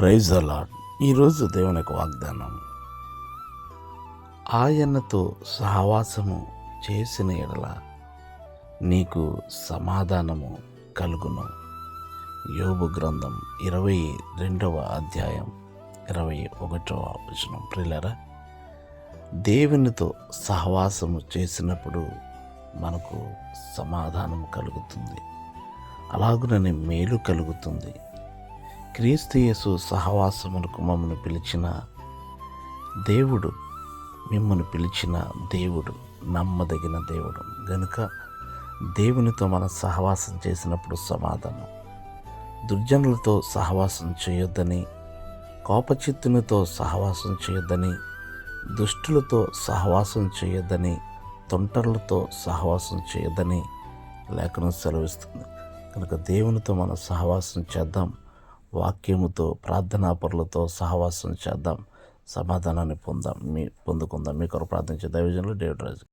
Praise the lord. ఈరోజు దేవుని యొక్క వాగ్దానం, ఆయనతో సహవాసము చేసిన ఎడల నీకు సమాధానము కలుగును. యోబు గ్రంథం 22వ అధ్యాయం 21వ వచనం. ప్రియులారా, దేవునితో సహవాసము చేసినప్పుడు మనకు సమాధానం కలుగుతుంది, అలాగునని మేలు కలుగుతుంది. క్రీస్తు యేసు సహవాసమునకు మమ్మల్ని పిలిచిన దేవుడు, మిమ్మల్ని పిలిచిన దేవుడు నమ్మదగిన దేవుడు గనుక దేవునితో మనం సహవాసం చేసినప్పుడు సమాధానం. దుర్జనులతో సహవాసం చేయొద్దని, కోపచిత్తునితో సహవాసం చేయొద్దని, దుష్టులతో సహవాసం చేయొద్దని, తొంటర్లతో సహవాసం చేయొద్దని లేఖనం సెలవిస్తుంది. కనుక దేవునితో మనం సహవాసం చేద్దాం, వాక్యముతో ప్రార్థనాపరులతో సహవాసం చేద్దాం, సమాధానాన్ని పొందుకుందాం. మీ కొరకు ప్రార్థించే దైవజనులు డేవిడ్ రాజు.